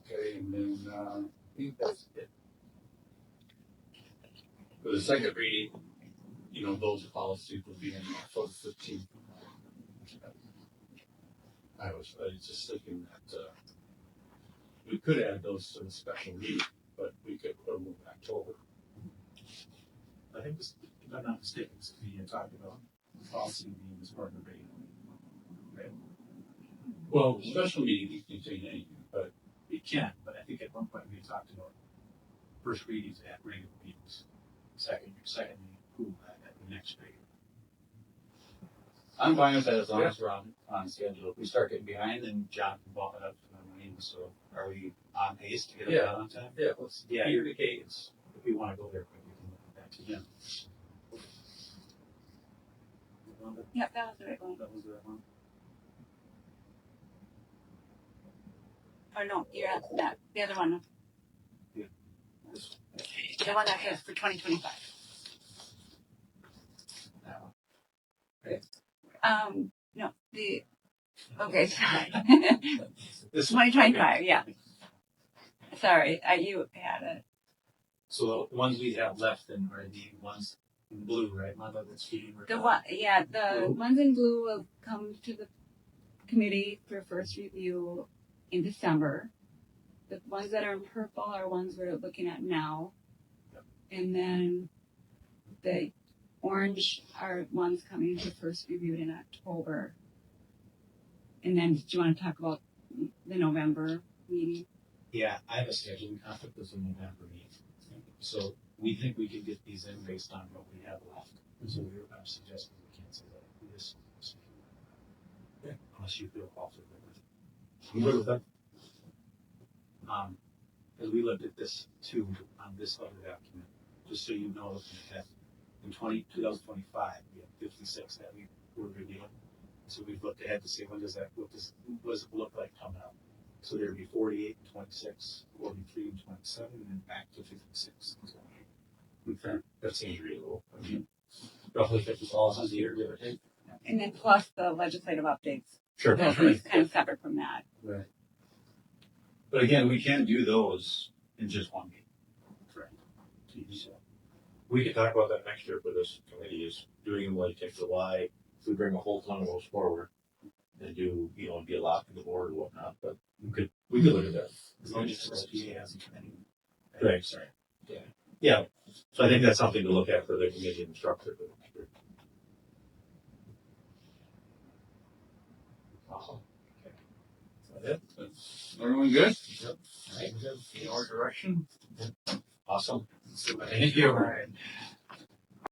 Okay, and then, I think that's it. For the second reading, you know, those policies will be in October 15th. I was just thinking that, we could add those to the special meeting, but we could put them in October. I think this, if I'm not mistaken, this is being talked about policy being as part of the reading. Right? Well, special meeting, you can contain anything, but It can, but I think at one point we talked about first readings at regular meetings. Second reading, approve that at the next reading. I'm fine with that as long as we're on schedule. If we start getting behind, then John can bump it up to the meeting. So are we on pace to get it done on time? yeah, let's You're the cadence. If we want to go there quick, we can look at that too. Yeah. Yep, that was the right one. That was the right one. Or no, you're at that, the other one. Yeah. The one that says for 2025. No, okay, sorry. This 2025, yeah. Sorry, you had it. So the ones we have left then are the ones in blue, right? Mother that's feeding. The ones in blue will come to the committee for first review in December. The ones that are in purple are ones we're looking at now. And then the orange are ones coming to first reviewed in October. And then do you want to talk about the November meeting? Yeah, I have a scheduling conflict with the November meeting. So we think we can get these in based on what we have left. So I'm suggesting we cancel that. This unless you feel also I'm good with that. as we looked at this too on this other document, just so you know that in 2025 we have 56 that we were reviewing. So we've looked ahead to see what does it look like coming up. So there'd be 48, 26, 43, and 27, and then back to 56. Okay. That seems reasonable. I mean, roughly 50 policies a year, give or take. And then plus the legislative updates. Sure. Those are kind of separate from that. Right. But again, we can do those in just one meeting. Correct. So, We could talk about that next year for this committee, is doing them like in July, if we bring a whole ton of those forward. And do, you know, be a lot to the board or whatnot, but we could look at that. As long as MSBA has a committee. Right. Sorry. Yeah, so I think that's something to look at for the committee and structure. for next year. Awesome. Everyone good? Yep. In our direction? Awesome. Thank you.